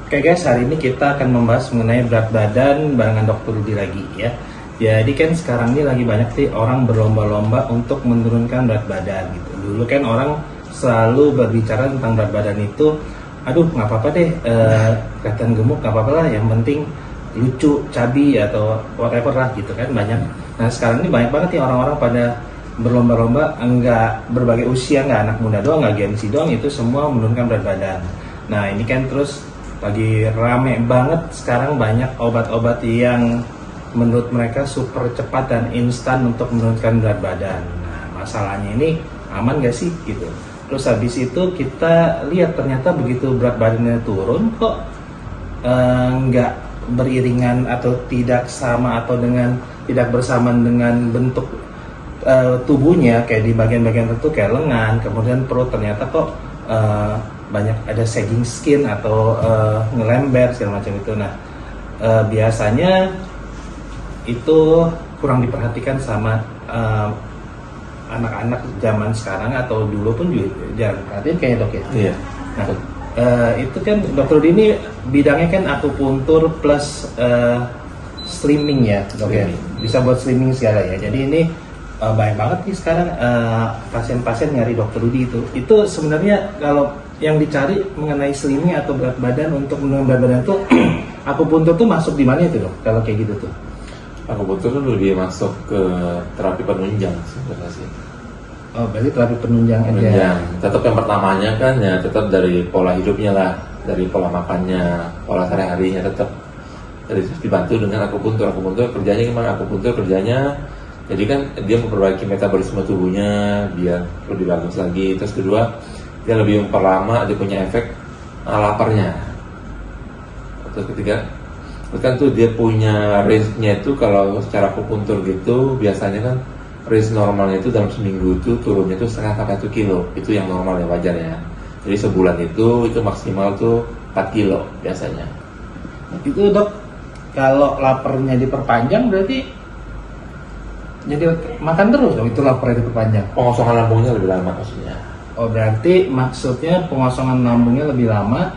Oke guys, hari ini kita akan membahas mengenai berat badan barengan Dr. Rudi lagi ya. Jadi kan sekarang ini lagi banyak sih orang berlomba-lomba untuk menurunkan berat badan gitu. Dulu kan orang selalu berbicara tentang berat badan itu, aduh nggak apa-apa deh, kelihatan gemuk nggak apa-apa lah, yang penting lucu, cabi atau whatever lah gitu kan banyak. Nah sekarang ini banyak banget nih orang-orang pada berlomba-lomba, enggak berbagai usia, nggak anak muda doang, nggak gengsi doang, itu semua menurunkan berat badan. Nah ini kan terus lagi rame banget sekarang, banyak obat-obat yang menurut mereka super cepat dan instan untuk menurunkan berat badan. Nah masalahnya ini aman gak sih gitu. Terus habis itu kita lihat ternyata begitu berat badannya turun kok nggak beriringan atau tidak sama atau dengan tidak bersamaan dengan bentuk tubuhnya, kayak di bagian-bagian tertentu kayak lengan, kemudian perut ternyata kok banyak ada sagging skin atau ngelember segala macam itu. Nah biasanya itu kurang diperhatikan sama anak-anak zaman sekarang, atau dulu pun juga jarang perhatiin kayaknya dok ya. Iya. Nah itu kan Dr. Rudi ini bidangnya kan akupuntur plus slimming ya dok ya, bisa buat slimming segala ya. Jadi ini banyak banget nih sekarang pasien-pasien nyari Dr. Rudi itu sebenarnya kalau yang dicari mengenai slimming atau berat badan, untuk menurunkan berat badan itu akupuntur tuh masuk di mana itu dok kalau kayak gitu tuh? Akupuntur tuh lebih masuk ke terapi penunjang sebenarnya sih. Oh berarti terapi penunjang aja. Penunjang. Tetap yang pertamanya kan ya tetap dari pola hidupnya lah, dari pola makannya, pola sehari-harinya tetap. Jadi dibantu dengan akupuntur. Akupuntur kerjanya gimana? Akupuntur kerjanya jadi kan dia memperbaiki metabolisme tubuhnya biar lebih bagus lagi. Terus kedua, dia lebih memperlama, dia punya efek laparnya. Terus ketiga, kan tuh dia punya range-nya itu kalau secara akupuntur gitu biasanya kan range normalnya itu dalam seminggu itu turunnya itu setengah sampai 1 kilo, itu yang normal ya, wajar ya. Jadi sebulan itu maksimal tuh 4 kilo biasanya. Itu dok, kalau laparnya diperpanjang berarti jadi makan terus dong, itu laparnya diperpanjang. Pengosongan lambungnya lebih lama maksudnya. Oh berarti maksudnya pengosongan lambungnya lebih lama.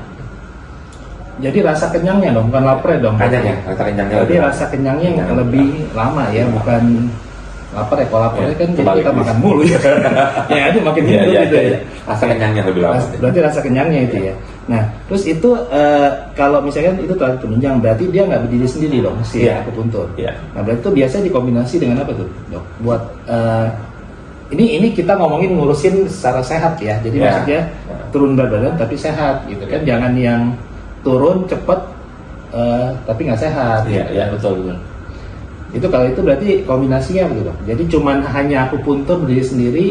Jadi rasa kenyangnya dong, bukan lapar dong. Kenyang ya, rasa kenyangnya. Jadi rasa kenyangnya yang lebih lama ya, bukan lapar ya. Kalau lapar kan jadi kita makan mulu ya. Ya itu makin hidup gitu ya. Rasa kenyangnya lebih lama. Berarti rasa kenyangnya itu ya. Nah terus itu kalau misalkan itu terapi penunjang, berarti dia nggak berdiri sendiri dong si akupuntur. Iya. Nah berarti itu biasanya dikombinasi dengan apa tuh dok? Buat ini kita ngomongin ngurusin secara sehat ya. Jadi maksudnya turun berat badan tapi sehat gitu kan, jangan yang turun cepet tapi nggak sehat. Iya betul. Itu kalau itu berarti kombinasinya begitu. Jadi cuman hanya akupuntur berdiri sendiri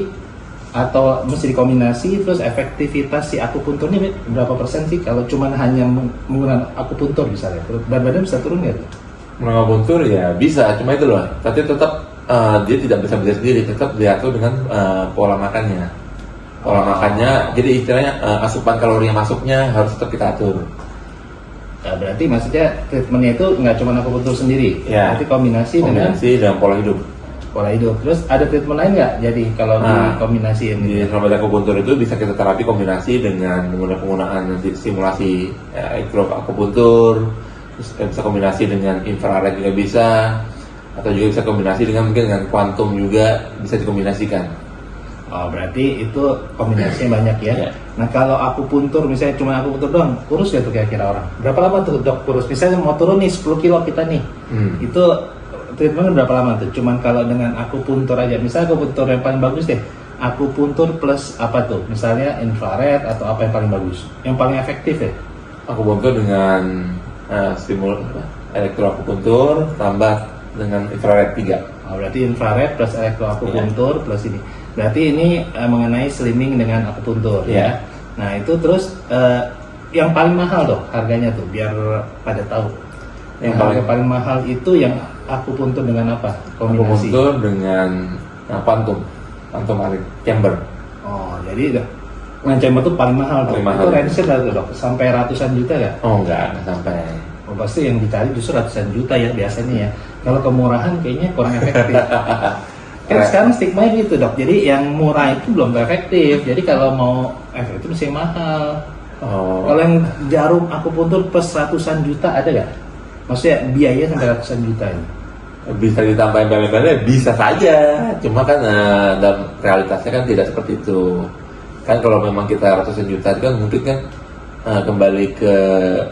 atau mesti dikombinasi, terus efektivitas si akupunturnya berapa persen sih kalau cuman hanya menggunakan akupuntur misalnya? Berat badan bisa turun nggak? Menggunakan akupuntur ya bisa, cuma itu loh. Tapi tetap dia tidak bisa berdiri sendiri, tetap diatur dengan pola makannya. Pola makannya, jadi istilahnya asupan kalori yang masuknya harus tetap kita atur. Nah, berarti maksudnya treatmentnya itu nggak cuma akupuntur sendiri, berarti kombinasi dengan pola hidup. Pola hidup. Terus ada treatment lain nggak? Jadi kalau dikombinasiin di obat akupuntur itu bisa kita terapi kombinasi dengan penggunaan stimulasi elektroakupuntur, terus bisa kombinasi dengan infrared juga bisa, atau juga bisa kombinasi dengan mungkin dengan kuantum juga bisa dikombinasikan. Oh berarti itu kombinasinya banyak ya. Nah kalau akupuntur misalnya cuma akupuntur doang, kurus ya tuh kira-kira orang? Berapa lama tuh dok kurus? Misalnya mau turun nih 10 kilo kita nih, itu treatmentnya berapa lama tuh? Cuman kalau dengan akupuntur aja, misalnya akupuntur yang paling bagus deh, akupuntur plus apa tuh? Misalnya infrared atau apa yang paling bagus? Yang paling efektif ya? Akupuntur dengan stimul elektroakupuntur tambah dengan infrared 3. Oh, berarti infrared plus elektroakupuntur plus ini. Berarti ini mengenai slimming dengan akupuntur ya. Nah itu terus yang paling mahal dong harganya tuh, biar pada tahu. Yang paling mahal itu yang akupuntur dengan apa? Kombinasi. Akupuntur dengan quantum chamber. Oh jadi chamber tuh paling mahal tuh. Itu range-nya berapa dok? Sampai ratusan juta nggak? Oh enggak sampai. Oh pasti yang dicari justru ratusan juta ya biasanya ya. Kalau kemurahan kayaknya kurang efektif. Kan sekarang stigma gitu dok, jadi yang murah itu belum efektif, jadi kalau mau efektif mesti mahal. Oh, Kalau yang jarum akupuntur plus ratusan juta ada nggak? Maksudnya biaya sampai ratusan juta ini? bisa ditambahin benda-benda bisa saja, cuma kan dalam realitasnya kan tidak seperti itu. Kan kalau memang kita ratusan juta itu kan mungkin kan kembali ke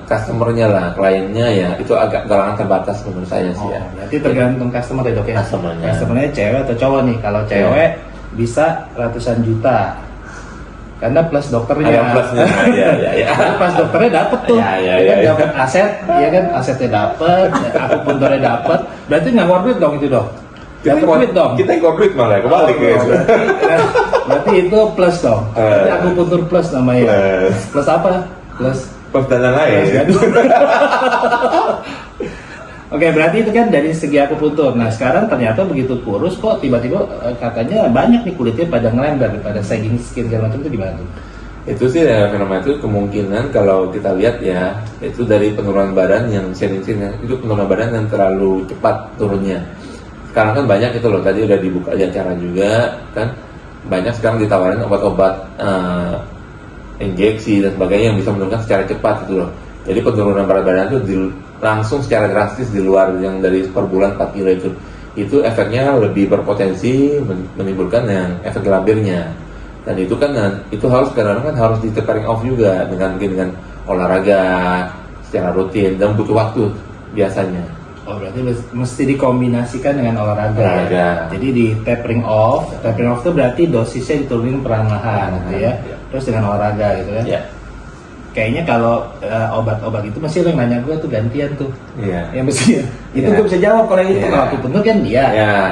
customernya lah, kliennya ya, itu agak galangan terbatas menurut saya sih ya. Berarti tergantung customer ya dok ya? Customernya. Customernya cewek atau cowok nih? Kalau cewek bisa ratusan juta, karena plus dokternya. Ada plusnya, ya. Pas dokternya dapet tuh, kan dapat aset, ya kan asetnya dapet, akupunturnya dapet, berarti nggak worth it dong itu dok. Dapat duit dong. Kita yang korporat malah kebalik ya. Berarti itu plus dong. Berarti akupuntur plus namanya. Plus apa? Plus Pertanyaan lain. gaduh. Oke, berarti itu kan dari segi akupuntur. Nah, sekarang ternyata begitu kurus kok tiba-tiba katanya banyak nih kulitnya pada ngelembar daripada sagging skin segala macam, itu gimana tuh? Itu sih fenomena itu kemungkinan kalau kita lihat ya, itu dari penurunan badan yang sering-sering itu penurunan badan yang terlalu cepat turunnya. Sekarang kan banyak itu loh, tadi udah dibuka di acara juga kan, banyak sekarang ditawarin obat-obat injeksi dan sebagainya yang bisa menurunkan secara cepat itu loh. Jadi penurunan berat badan itu langsung secara drastis di luar yang dari per bulan 4 kilo itu efeknya lebih berpotensi menimbulkan yang efek gelambirnya. Dan itu kan itu harus kadang-kadang kan harus di tapering off juga dengan olahraga secara rutin dan butuh waktu biasanya. Oh, berarti mesti dikombinasikan dengan olahraga. Olahraga. Jadi di tapering off itu berarti dosisnya diturunin perlahan gitu ya. Terus dengan olahraga gitu ya. Ya. Kayaknya kalau obat-obat itu masih lo yang nanya gue tuh gantian tuh. Iya. Ya mesti itu gue bisa jawab kalau yang itu. Kalau aku bener kan dia.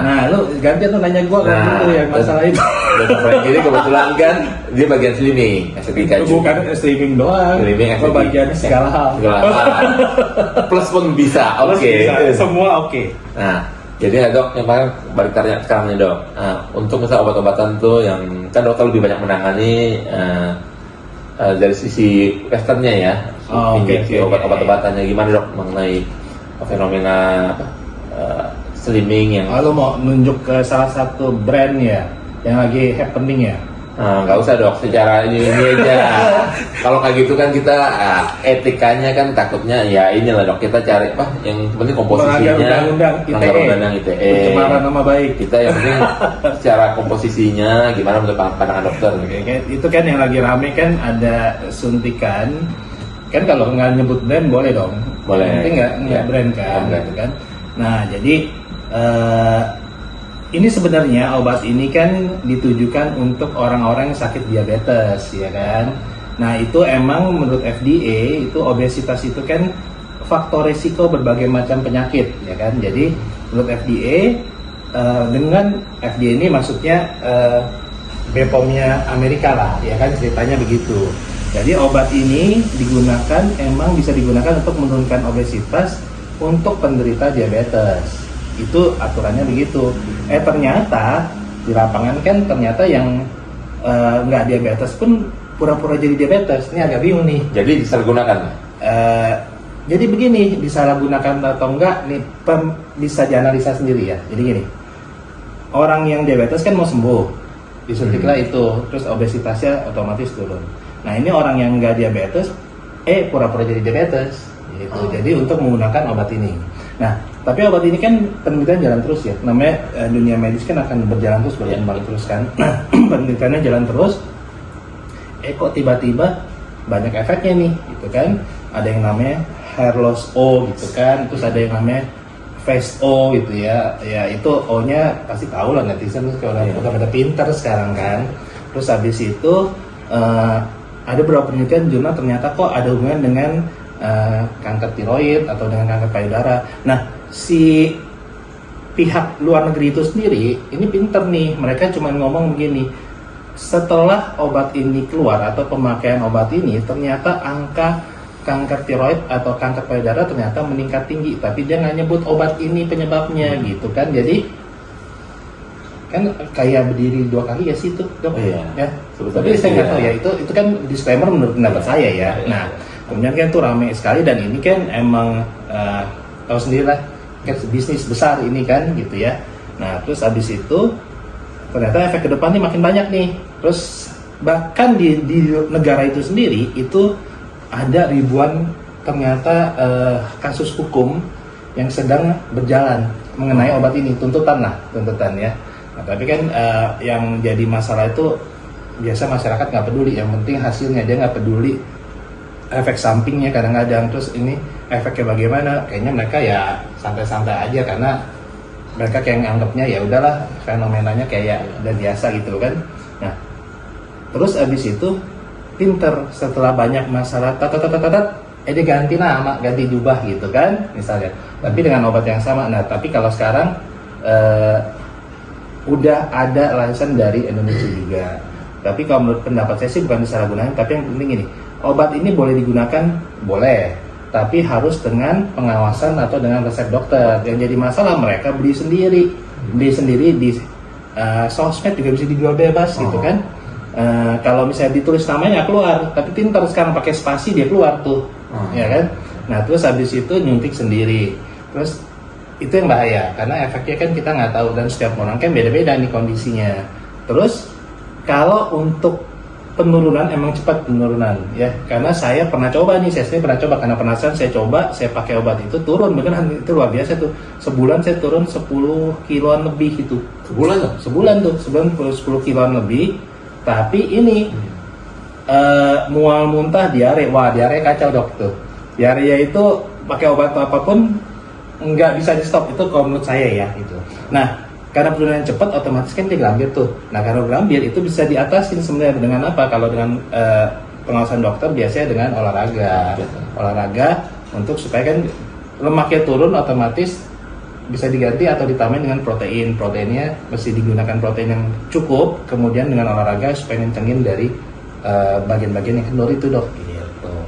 Nah lo gantian tuh nanya gue kan itu yang masalah itu. Dan ini kebetulan kan dia bagian slimming, estetika Itu bukan streaming doang. Streaming, Lo bagiannya segala hal. Segala hal. Plus pun bisa. Plus Oke. bisa, semua oke. Nah, jadi ya dok, yang paling balik tanya sekarang nih dok, untuk misal obat-obatan tuh yang kan dokter lebih banyak menangani dari sisi westernnya ya, injeksi obat-obatannya gimana dok mengenai fenomena slimming yang Lo mau nunjuk ke salah satu brand ya yang lagi happening ya? nggak usah dok, secara ini aja. Kalau kayak gitu kan kita etikanya kan takutnya ya inilah dok, kita cari apa yang penting komposisinya, undang-undang ITE, pencemaran nama baik. Kita yang penting secara komposisinya gimana menurut pandangan dokter. Oke, itu kan yang lagi rame kan ada suntikan. Kan kalau nggak nyebut brand boleh dong. Boleh. Nanti nggak brand kan, gitu kan. Nah jadi ini sebenarnya obat ini kan ditujukan untuk orang-orang yang sakit diabetes, ya kan. Nah itu emang menurut FDA itu obesitas itu kan faktor resiko berbagai macam penyakit, ya kan. Jadi menurut FDA dengan FDA ini maksudnya BPOM-nya Amerika lah, ya kan ceritanya begitu. Jadi obat ini emang bisa digunakan untuk menurunkan obesitas untuk penderita diabetes. Itu aturannya begitu. Ternyata di lapangan kan ternyata yang nggak diabetes pun pura-pura jadi diabetes. Ini agak bingung nih. Jadi disalahgunakan. Jadi begini, disalahgunakan atau enggak nih bisa dianalisa sendiri ya. Jadi gini, orang yang diabetes kan mau sembuh, disuntiklah itu, terus obesitasnya otomatis turun. Nah ini orang yang nggak diabetes, pura-pura jadi diabetes. Gitu. Jadi untuk menggunakan obat ini. Nah, tapi obat ini kan penelitian jalan terus ya. Namanya dunia medis kan akan berjalan terus, berkembang terus kan. Penelitiannya jalan terus. Kok tiba-tiba banyak efeknya nih, gitu kan? Ada yang namanya hair loss O gitu kan. Terus ada yang namanya face O gitu ya. Ya itu O-nya pasti tahu lah netizen kalau udah pada pinter sekarang kan. Terus habis itu ada beberapa penelitian jurnal ternyata kok ada hubungan dengan kanker tiroid atau dengan kanker payudara. Nah, si pihak luar negeri itu sendiri ini pinter nih, mereka cuma ngomong begini, setelah obat ini keluar atau pemakaian obat ini ternyata angka kanker tiroid atau kanker payudara ternyata meningkat tinggi, tapi dia nggak nyebut obat ini penyebabnya gitu kan. Jadi kan kayak berdiri 2 kali ya sih itu dok. Ya. Tapi saya nggak tahu ya, itu kan disclaimer menurut pendapat saya ya. Nah kemudian kan itu ramai sekali dan ini kan emang tahu sendirilah kan bisnis besar ini kan gitu ya. Nah terus habis itu ternyata efek ke depannya makin banyak nih. Terus bahkan di negara itu sendiri itu ada ribuan ternyata kasus hukum yang sedang berjalan mengenai obat ini, tuntutan ya. Nah, tapi kan yang jadi masalah itu biasa masyarakat nggak peduli, yang penting hasilnya, dia nggak peduli efek sampingnya kadang-kadang. Terus ini efeknya bagaimana, kayaknya mereka ya santai-santai aja karena mereka kayak nganggapnya ya udahlah, fenomenanya kayak udah biasa gitu kan. Nah, terus abis itu pinter setelah banyak masalah dia ganti nama, ganti jubah gitu kan misalnya, tapi dengan obat yang sama. Nah, tapi kalau sekarang udah ada license dari Indonesia juga. Tapi kalau menurut pendapat saya sih bukan disalahgunakan, tapi yang penting ini, obat ini boleh digunakan, boleh, tapi harus dengan pengawasan atau dengan resep dokter. Yang jadi masalah mereka beli sendiri di sosmed juga bisa dijual bebas gitu kan. Kalau misalnya ditulis namanya keluar, tapi pintar sekarang pakai spasi dia keluar tuh, ya kan. Nah terus habis itu nyuntik sendiri, terus itu yang bahaya karena efeknya kan kita nggak tahu dan setiap orang kan beda-beda nih kondisinya. Terus kalau untuk penurunan emang cepat penurunan ya, karena saya pernah coba nih, saya sendiri pernah coba karena penasaran, saya coba, saya pakai obat itu turun beneran, itu luar biasa tuh. Sebulan saya turun 10 kiloan lebih itu. Sebulan tuh 10 kiloan lebih. Tapi ini mual, muntah, diare. Wah, diare kacau dok tuh. Diare itu pakai obat apapun nggak bisa di stop, itu kalau menurut saya ya gitu. Nah, karena penurunan cepat otomatis kan dia gelambir tuh. Nah, karena gelambir itu bisa diatasin sebenarnya dengan apa? Kalau dengan pengawasan dokter biasanya dengan olahraga untuk supaya kan lemaknya turun, otomatis bisa diganti atau ditambahin dengan proteinnya mesti digunakan protein yang cukup, kemudian dengan olahraga supaya ngencengin dari bagian-bagian yang kendor itu dok gitu.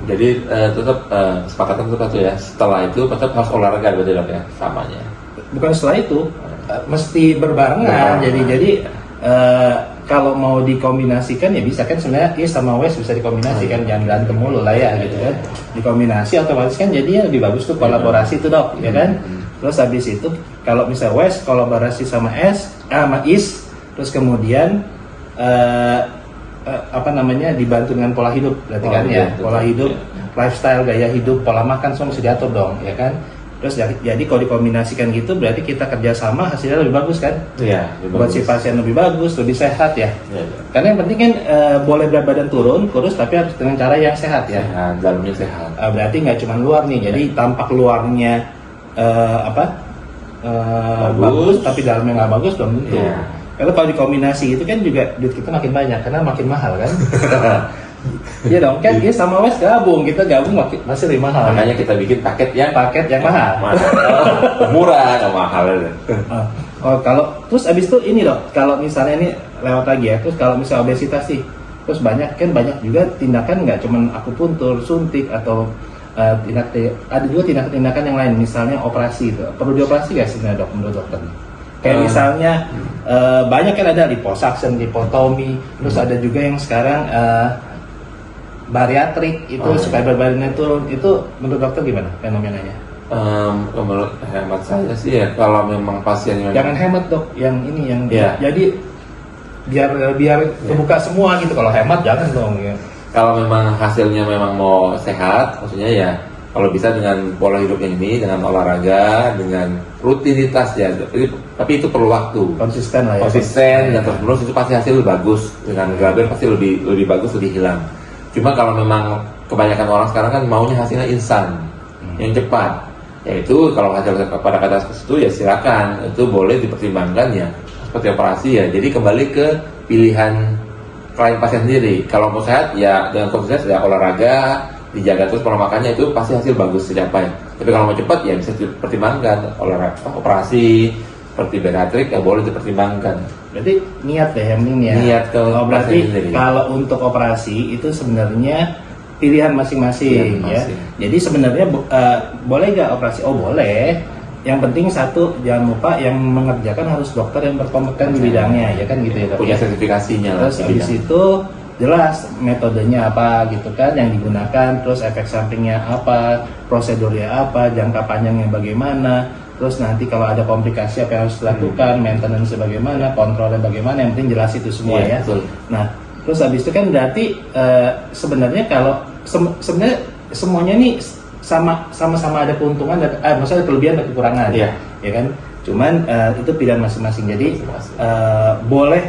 Jadi tetap kesepakatan tetap satu ya, setelah itu tetap harus olahraga berarti dok ya, samanya bukan setelah itu, mesti berbarengan. Jadi kalau mau dikombinasikan ya bisa kan sebenarnya yes sama West bisa dikombinasikan, jangan berantem mulu lah ya gitu kan. Dikombinasi otomatis kan jadinya lebih bagus tuh kolaborasi tuh dok, ya kan. Terus habis itu kalau misalnya West kolaborasi sama sama Is, terus kemudian dibantu dengan pola hidup, berarti kan ya pola hidup, lifestyle, gaya hidup, pola makan semua mesti diatur dong, ya kan. Terus jadi kalau dikombinasikan gitu berarti kita kerjasama hasilnya lebih bagus kan? Iya. Buat si pasien lebih bagus, lebih sehat ya. Iya. Karena yang penting kan boleh berat badan turun, kurus, tapi harus dengan cara yang sehat ya. Sehat, dalamnya sehat. Berarti nggak cuma luar nih, jadi tampak luarnya bagus, tapi dalamnya nggak bagus belum tentu. Yeah. Karena kalau dikombinasi itu kan juga duit kita makin banyak karena makin mahal kan. Iya dong, kan dia sama West gabung, kita gabung masih lebih mahal. Makanya kita bikin paket yang mahal. Murah, nggak mahal. Kalau terus abis itu ini dong, kalau misalnya ini lewat lagi ya, terus kalau misalnya obesitas sih, terus banyak juga tindakan nggak cuman akupuntur, suntik atau ada juga tindakan yang lain, misalnya operasi itu. Perlu dioperasi nggak sebenarnya dok menurut dokter? Kayak misalnya banyak kan ada liposuction, lipotomi, terus ada juga yang sekarang bariatrik itu supaya berat badannya turun. Itu menurut dokter gimana fenomenanya? Menurut hemat saya sih ya, kalau memang pasiennya jangan hemat dok, yang ini yang jadi biar terbuka semua gitu. Kalau hemat jangan dong ya. Kalau memang hasilnya memang mau sehat, maksudnya ya kalau bisa dengan pola hidupnya ini, dengan olahraga, dengan rutinitas ya. Tapi itu perlu waktu. Konsisten lah ya. Konsisten dan terus itu pasti hasil lebih bagus. Dengan gelambir pasti lebih bagus, lebih hilang. Cuma kalau memang kebanyakan orang sekarang kan maunya hasilnya instan, yang cepat. Yaitu kalau hasil pada kata itu ya silakan, itu boleh dipertimbangkan ya seperti operasi ya. Jadi kembali ke pilihan klien pasien sendiri. Kalau mau sehat ya dengan konsisten ya olahraga, dijaga terus pola makannya, itu pasti hasil bagus tercapai. Tapi kalau mau cepat ya bisa dipertimbangkan olahraga, operasi seperti bariatrik ya boleh dipertimbangkan. Berarti niat deh yang ini ya. Niat berarti kalau untuk operasi itu sebenarnya pilihan masing-masing ya. Jadi sebenarnya boleh nggak operasi? Oh boleh. Yang penting satu, jangan lupa yang mengerjakan harus dokter yang berkompeten di bidangnya, ya kan gitu ya dok. Punya sertifikasinya. Terus habis itu jelas metodenya apa gitu kan yang digunakan, terus efek sampingnya apa, prosedurnya apa, jangka panjangnya bagaimana, terus nanti kalau ada komplikasi apa yang harus dilakukan, maintenance bagaimana, kontrolnya bagaimana, yang penting jelas itu semua ya. Betul. Nah Terus habis itu kan berarti sebenarnya kalau sebenarnya semuanya nih sama-sama ada keuntungan dan maksudnya ada kelebihan dan kekurangan, Iya. ya kan? Cuman itu pilihan masing-masing. Jadi boleh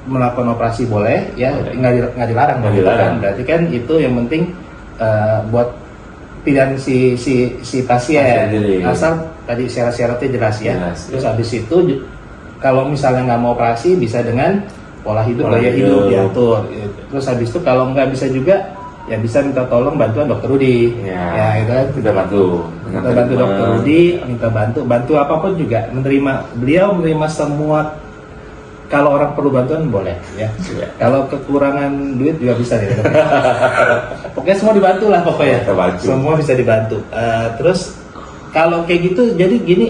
melakukan operasi boleh, ya nggak dilarang, Nggak gitu dilarang. kan? Berarti kan itu yang penting buat pilihan si pasien, Pasien sendiri. asal tadi syarat-syaratnya jelas ya. Jelas, Terus ya. habis itu kalau misalnya nggak mau operasi bisa dengan pola hidup, Pola gaya hidup. hidup diatur. Gitu. Terus habis itu kalau nggak bisa juga ya bisa minta tolong bantuan dokter Rudi. Ya, itu kan. kita bantu. Kita bantu dokter Rudi, minta bantu apapun juga. Beliau menerima semua. Kalau orang perlu bantuan boleh, ya. Ya. Kalau kekurangan duit juga bisa ya. Pokoknya semua dibantu lah pokoknya. Kita bantu. Semua bisa dibantu. Terus kalau kayak gitu, jadi gini.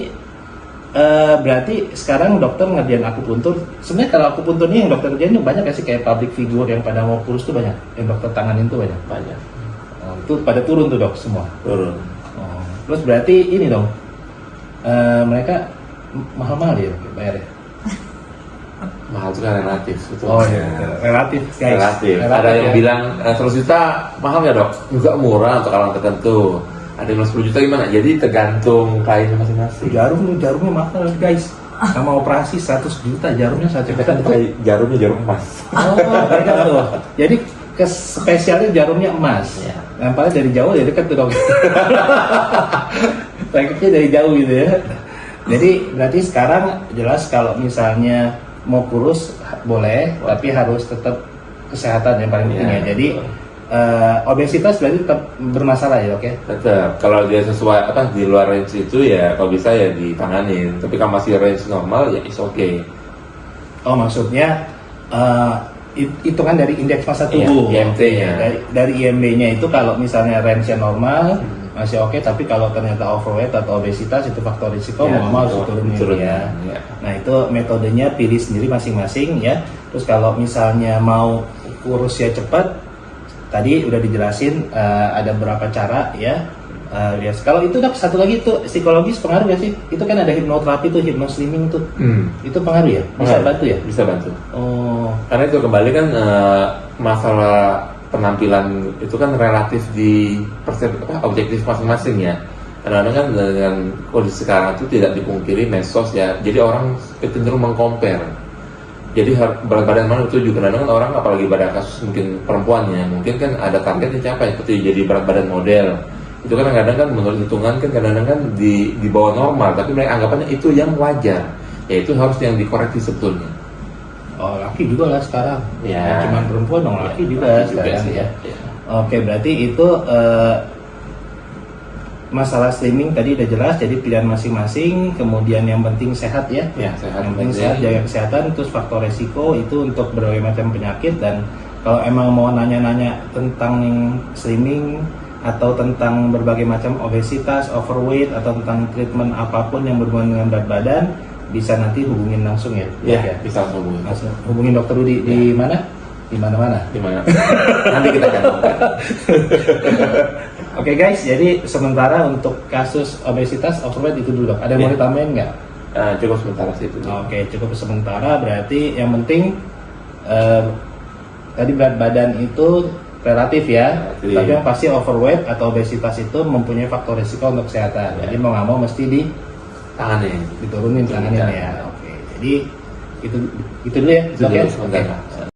Berarti sekarang dokter ngerjain akupuntur. Sebenarnya kalau akupunturnya yang dokter kerjain itu banyak gak sih, kayak public figure yang pada mau kurus tuh banyak, yang dokter tanganin tuh banyak. Banyak. Itu pada turun tuh dok semua. Turun. Terus berarti ini dong, mereka mahal-mahal ya bayarnya. Mahal itu kan relatif. Betul. Oh iya, relatif guys. Relatif. Ada yang ya. bilang 100 juta mahal ya dok? Juga murah untuk orang tertentu. Ada yang bilang 10 juta gimana? Jadi tergantung kainnya masing-masing. Jarumnya mahal guys. Sama operasi 100 juta, jarumnya 1 juta. Kan jarumnya jarum emas. Oh, beda tuh. Jadi spesialnya jarumnya emas. Iya. Nampaknya dari jauh ya dekat tuh dong. Praktiknya dari jauh gitu ya. Jadi berarti sekarang jelas kalau misalnya mau kurus boleh, tapi harus tetap kesehatan yang paling penting Iya, ya. Jadi obesitas berarti tetap bermasalah ya, oke? Tetap. Kalau dia sesuai di luar range itu ya kalau bisa ya ditanganin. Tapi kalau masih range normal ya is okay. Oh maksudnya hitungan dari indeks massa Iya, tubuh. IMT-nya. Dari IMB-nya itu kalau misalnya range-nya normal masih oke, tapi kalau ternyata overweight atau obesitas itu faktor risiko Ya, mau harus betul. turunin Turunin, ya. ya. Nah itu metodenya pilih sendiri masing-masing ya. Terus kalau misalnya mau kurusnya cepat, tadi udah dijelasin ada beberapa cara ya. Ya, kalau itu dok, satu lagi tuh psikologis pengaruh gak sih? Itu kan ada hipnoterapi tuh, hypnoslimming tuh. Itu pengaruh ya? Bisa Pengaruh. bantu ya? Bisa bantu. Oh, Karena itu kembali kan masalah penampilan itu kan relatif di objektif masing-masing ya. Kadang-kadang kan dengan kondisi sekarang itu tidak dipungkiri medsos ya. Jadi orang cenderung mengcompare. Jadi berat badan mana itu juga kadang-kadang orang, apalagi pada kasus mungkin perempuannya, mungkin kan ada targetnya capai seperti jadi berat badan model. Itu kan kadang-kadang kan menurut hitungan kan kadang-kadang kan di bawah normal, tapi mereka anggapannya itu yang wajar. Ya itu harus yang dikoreksi sebetulnya. oh laki juga lah sekarang. Ya. Cuman perempuan dong, laki juga Laki juga sekarang sih, ya. ya. Oke, berarti itu masalah slimming tadi udah jelas, jadi pilihan masing-masing. Kemudian yang penting sehat ya. Ya, sehat. Yang penting sehat, jaga kesehatan. Terus faktor resiko itu untuk berbagai macam penyakit. Dan kalau emang mau nanya-nanya tentang slimming atau tentang berbagai macam obesitas, overweight, atau tentang treatment apapun yang berhubungan dengan berat badan, bisa nanti hubungin langsung ya. Ya, bisa hubungi. Langsung hubungin dokter Rudi di mana? Di mana-mana. Gimana? Nanti kita akan ngomongin. Oke guys, jadi sementara untuk kasus obesitas, overweight itu dulu dok. Ada yang mau Ya. ditambahin nggak? Cukup sementara sih itu. Oke, cukup sementara. Berarti yang penting tadi berat badan itu relatif ya. Relatif. Tapi yang pasti overweight atau obesitas itu mempunyai faktor risiko untuk kesehatan. Ya. Jadi mau nggak mau mesti Tangannya. diturunin tangannya Ya. ya. Oke, jadi itu dulu ya. Itu Oke. dulu sementara.